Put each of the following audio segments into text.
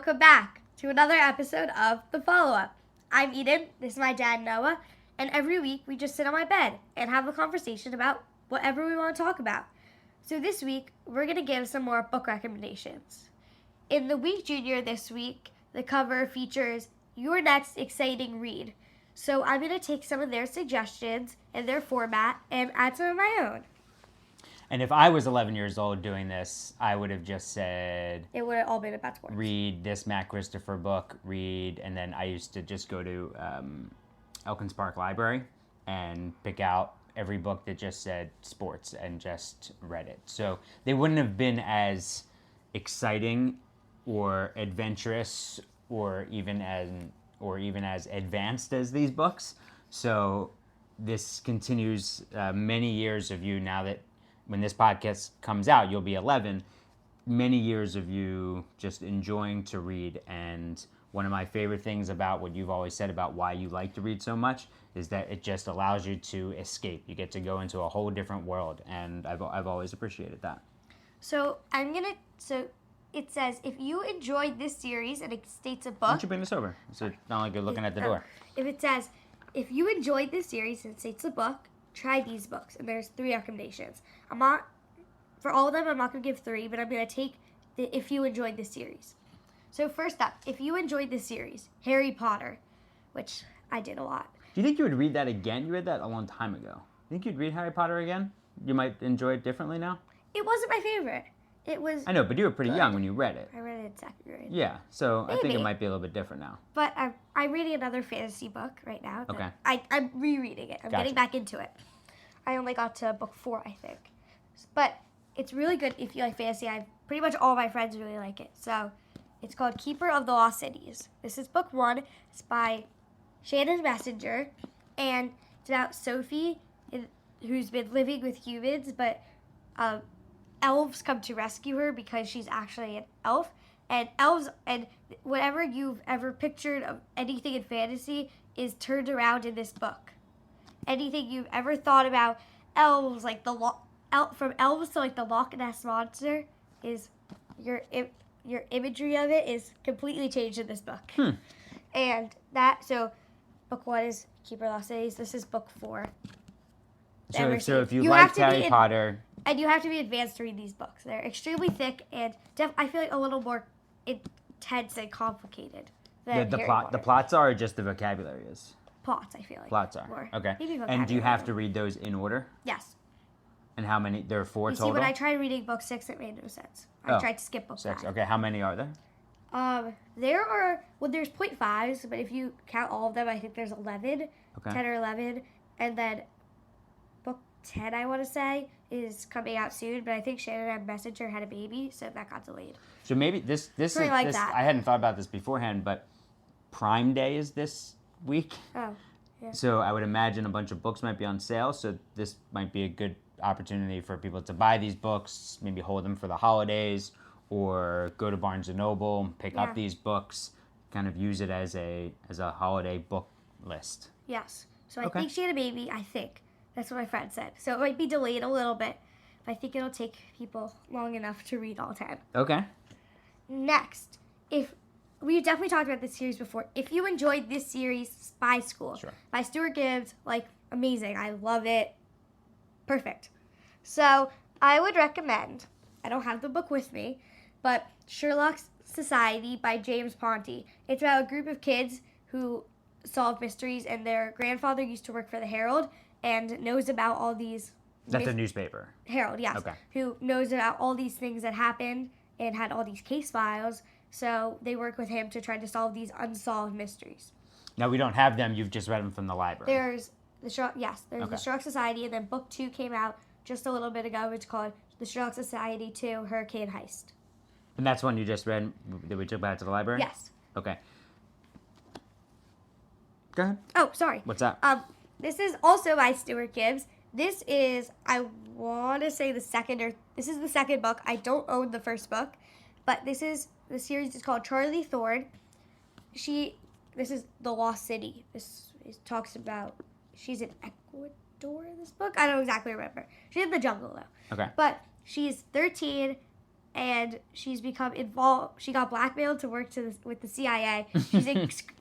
welcome back to another episode of The Follow-Up. I'm Eden, this is my dad Noah, and every week we just sit on my bed and have a conversation about whatever we want to talk about. So this week, we're going to give some more book recommendations. In the Week Junior this week, the cover features Your Next Exciting Read. So I'm going to take some of their suggestions and their format and add some of my own. And if I was 11 years old doing this, I would have just said... It would have all been about sports. Read this Matt Christopher book, and then I used to just go to Elkins Park Library and pick out every book that just said sports and just read it. So they wouldn't have been as exciting or adventurous or even as advanced as these books. So this continues many years of you now that when this podcast comes out, you'll be 11. Many years of you just enjoying to read. And one of my favorite things about what you've always said about why you like to read so much is that it just allows you to escape. You get to go into a whole different world. And I've always appreciated that. So it says, if you enjoyed this series, and it states a book. Why don't you bring this over? So it's not like you're looking at the door. If it says, if you enjoyed this series, and it states a book, try these books. And there's 3 recommendations. For all of them, I'm not going to give 3, but I'm going to take if you enjoyed this series. So first up, if you enjoyed this series, Harry Potter, which I did a lot. Do you think you would read that again? You read that a long time ago. You think you'd read Harry Potter again? You might enjoy it differently now? It wasn't my favorite. It was... I know, but you were pretty young when you read it. I read it in 2nd grade. Yeah, so Maybe. I think it might be a little bit different now. But I'm reading another fantasy book right now. Okay. I'm rereading it. I'm getting back into it. I only got to book 4, I think. But it's really good if you like fantasy. Pretty much all my friends really like it. So it's called Keeper of the Lost Cities. This is book 1. It's by Shannon Messenger. And it's about Sophie, who's been living with humans, but elves come to rescue her because she's actually an elf. And elves, and whatever you've ever pictured of anything in fantasy is turned around in this book. Anything you've ever thought about elves, like from elves to like the Loch Ness Monster, is your imagery of it is completely changed in this book. And so book 1 is Keeper of Lost Cities. This is book 4. So if you liked Harry Potter... And you have to be advanced to read these books. They're extremely thick and I feel like a little more intense and complicated than Harry Potter. The plots are, or just the vocabulary is? Plots, I feel like. Plots are. More. Okay. Maybe and do you have to read those in order? Yes. And how many? There are 4 total? See, when I tried reading book 6, it made no sense. I tried to skip book 6. 5. Okay, how many are there? There's 0.5s, but if you count all of them, I think there's 11. Okay. 10 or 11. And then book 10, I want to say, is coming out soon, but I think Shannon Messenger had a baby, so that got delayed. So maybe this is like that. I hadn't thought about this beforehand, but Prime Day is this week. Oh, yeah. So I would imagine a bunch of books might be on sale, so this might be a good opportunity for people to buy these books, maybe hold them for the holidays, or go to Barnes & Noble, pick up these books, kind of use it as a holiday book list. Yes. So I think she had a baby, I think. That's what my friend said. So it might be delayed a little bit, but I think it'll take people long enough to read all 10. Okay. Next, we've definitely talked about this series before. If you enjoyed this series, Spy School, by Stuart Gibbs, amazing. I love it. Perfect. So I would recommend, I don't have the book with me, but Sherlock Society by James Ponti. It's about a group of kids who solve mysteries, and their grandfather used to work for the Herald and knows about all these... That's a newspaper. Herald, yes. Okay. Who knows about all these things that happened and had all these case files. So they work with him to try to solve these unsolved mysteries. Now, we don't have them. You've just read them from the library. There's the Sherlock Society, and then book 2 came out just a little bit ago. It's called The Sherlock Society 2 Hurricane Heist. And that's one you just read that we took back to the library? Yes. Okay. Go ahead. Oh, sorry. What's that? This is also by Stuart Gibbs. This is, I want to say this is the second book. I don't own the first book, but the series is called Charlie Thorne. This is The Lost City. This talks about, she's in Ecuador in this book. I don't exactly remember. She's in the jungle though. Okay. But she's 13 and she's become involved. She got blackmailed to work with the CIA.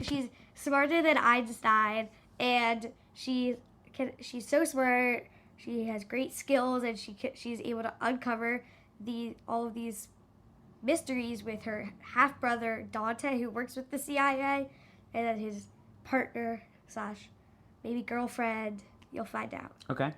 She's smarter than Einstein, and she's so smart. She has great skills, and she's able to uncover all of these mysteries with her half brother Dante, who works with the CIA, and then his partner slash maybe girlfriend. You'll find out. Okay.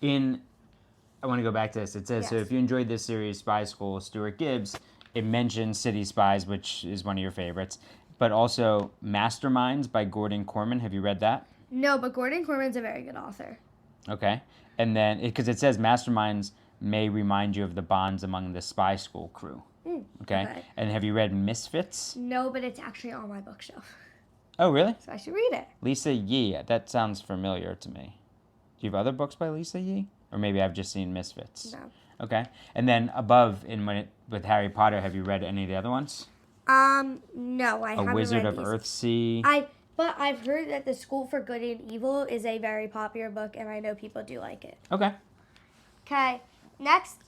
I want to go back to this. It says, so if you enjoyed this series, Spy School, Stuart Gibbs, it mentions City Spies, which is one of your favorites, but also Masterminds by Gordon Corman. Have you read that? No, but Gordon Corman's a very good author. Okay. And then, because it says Masterminds may remind you of the bonds among the Spy School crew. Okay. And have you read Misfits? No, but it's actually on my bookshelf. Oh, really? So I should read it. Lisa Yee. That sounds familiar to me. Do you have other books by Lisa Yee? Or maybe I've just seen Misfits. No. Okay. And then above, with Harry Potter, have you read any of the other ones? No, I haven't A Wizard read of these. Earthsea. But I've heard that The School for Good and Evil is a very popular book, and I know people do like it. Okay. Okay, next,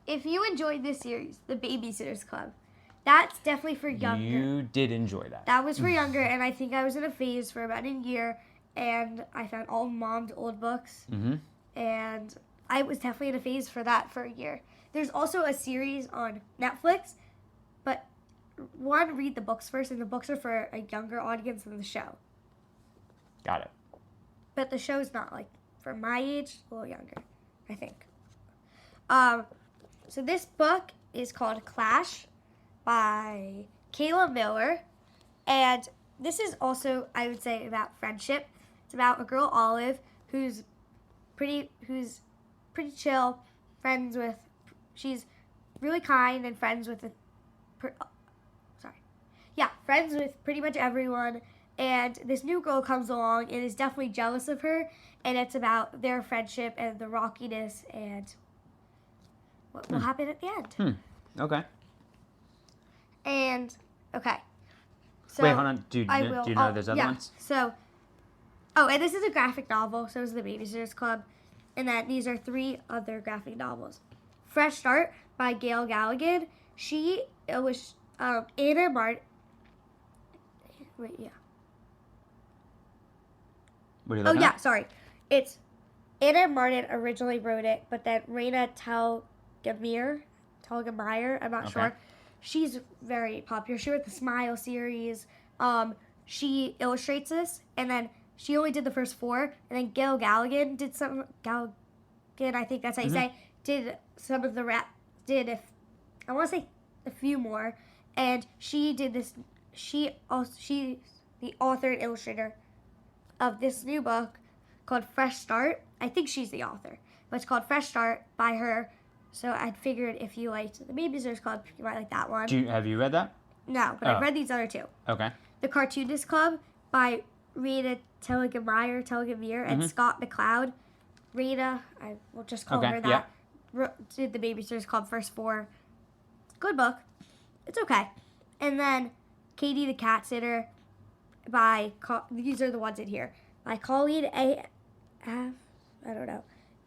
if you enjoyed this series, The Babysitter's Club, that's definitely for younger. You did enjoy that. That was for younger, and I think I was in a phase for about a year, and I found all Mom's old books, and I was definitely in a phase for that for a year. There's also a series on Netflix, but one, read the books first, and the books are for a younger audience than the show. Got it. But the show's not, like, for my age, a little younger, I think. So this book is called Clash by Kayla Miller, and this is also, I would say, about friendship. It's about a girl, Olive, who's pretty chill, she's really kind and friends with friends with pretty much everyone. And this new girl comes along and is definitely jealous of her, and it's about their friendship and the rockiness and what will happen at the end. Okay. And okay. So wait, hold on. Do you know there's other ones? So, and this is a graphic novel. So is The Babysitter's Club, and then these are 3 other graphic novels. Fresh Start by Gail Galligan. It was Anna Martin. Wait, yeah. What are you looking at? Sorry. It's Anna Martin originally wrote it, but then Raina Telgemeier, I'm not sure. She's very popular. She wrote the Smile series. She illustrates this, and then she only did the first 4, and then Gail Galligan did some. Galligan, I think that's how you say. Did some of the I want to say a few more, and she did this. She's the author and illustrator of this new book called Fresh Start. I think she's the author, but it's called Fresh Start by her. So I figured if you liked The Babysitter's Club, you might like that one. Have you read that? No, but I've read these other 2. Okay. The Cartoonist Club by Rita Telgemeier, and Scott McCloud. Rita, I will just call her that. Did The Babysitter's Club first 4. Good book. It's okay. And then Katie the Cat Sitter these are the ones in here. By Colleen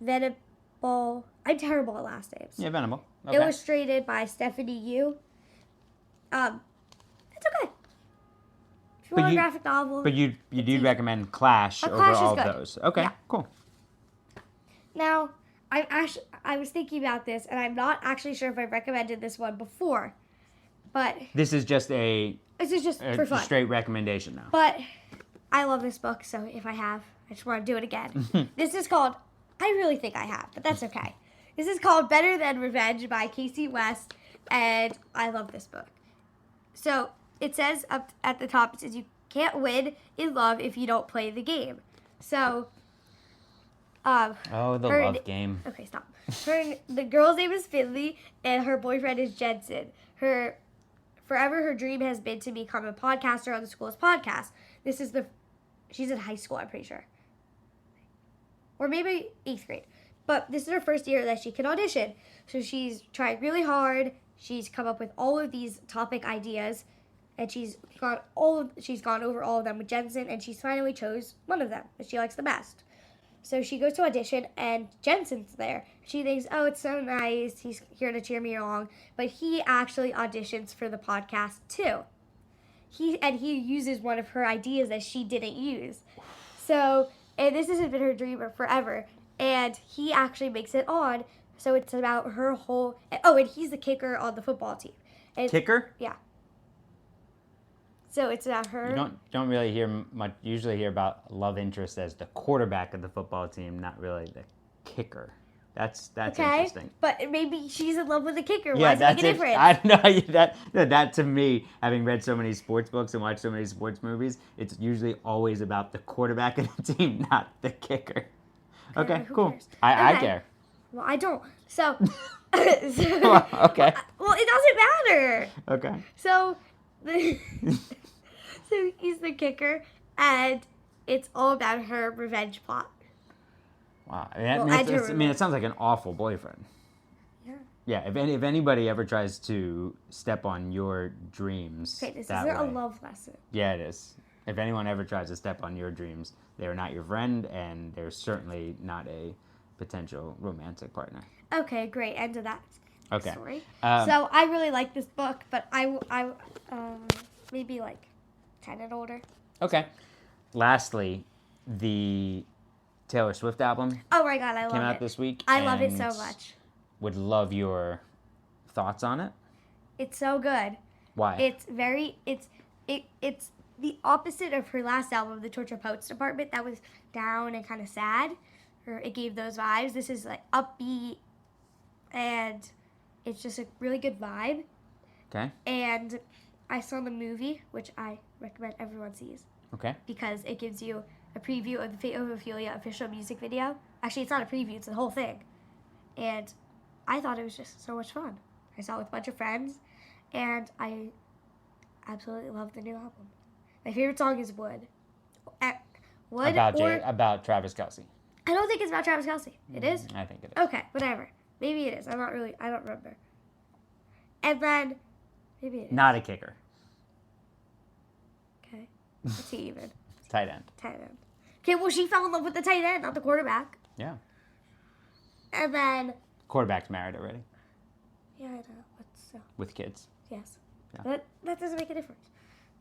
Venable. I'm terrible at last names. Yeah, Venable. Okay. Illustrated by Stephanie Yu. It's okay. If you want a graphic novel. But you do recommend Clash over all of those. Okay, cool. Now, I was thinking about this, and I'm not actually sure if I recommended this one before, but this is just for fun. Straight recommendation now. But I love this book, so if I have, I just want to do it again. This is called, I really think I have, but that's okay. This is called Better Than Revenge by Casey West, and I love this book. So it says up at the top, it says you can't win in love if you don't play the game. So, the love game. Okay, stop. The girl's name is Finley, and her boyfriend is Jensen. Her dream has been to become a podcaster on the school's podcast. She's in high school, I'm pretty sure. Or maybe 8th grade. But this is her first year that she can audition. So she's trying really hard. She's come up with all of these topic ideas. And she's gone over all of them with Jensen. And she's finally chose one of them that she likes the best. So she goes to audition, and Jensen's there. She thinks, oh, it's so nice. He's here to cheer me along. But he actually auditions for the podcast, too. He uses one of her ideas that she didn't use. So, and this has been her dream forever. And he actually makes it on. So it's about her whole... Oh, and he's the kicker on the football team. And, Kicker? Yeah. So it's about her. You don't really hear much. Usually hear about love interest as the quarterback of the football team, not really the kicker. That's interesting. But maybe she's in love with the kicker. Yeah, Why does it make a difference? I know that to me, having read so many sports books and watched so many sports movies, it's usually always about the quarterback of the team, not the kicker. Okay, cool. Cares? I care. Well, I don't. So, Okay. Well, it doesn't matter. Okay. So, so he's the kicker, and it's all about her revenge plot. Wow. It sounds like an awful boyfriend. Yeah. Yeah. If anybody ever tries to step on your dreams, Okay, this that isn't a way- love lesson. Yeah, it is. If anyone ever tries to step on your dreams, they are not your friend, and they're certainly not a potential romantic partner. Okay, great. End of that Okay. story. Um, So I really like this book, but I maybe like 10 and older. Okay. Lastly, the Taylor Swift album Oh my god, I love came out it. this week. I love it so and much. Would love your thoughts on it. It's so good. Why? It's the opposite of her last album, The Torture Poets Department, that was down and kind of sad. Or it gave those vibes. This is like upbeat, and it's just a really good vibe. Okay. And I saw the movie, which I recommend everyone sees, Okay. because it gives you a preview of the Fate of Ophelia official music video. Actually, it's not a preview, it's the whole thing. And I thought it was just so much fun. I saw it with a bunch of friends, and I absolutely love the new album. My favorite song is Wood. Wood About Travis Kelce. I don't think it's about Travis Kelce. It is? I think it is. Okay, whatever. Maybe it is. I don't remember. And then, maybe it is. Not a kicker. Okay. What's he even? Tight end. Tight end. Okay, well, she fell in love with the tight end, not the quarterback. Yeah. And then, Quarterback's married already yeah, I know. with kids. Yes. Yeah. That doesn't make a difference.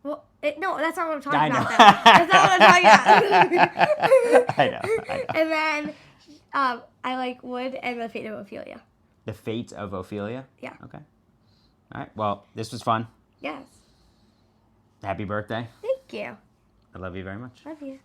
Well, no, that's not what I'm talking I about. know. That's not what I'm talking about. I know. And then, I like Wood and the Fate of Ophelia. The Fate of Ophelia? Yeah. Okay. All right. Well, this was fun. Yes. Happy birthday. Thank you. I love you very much. Love you.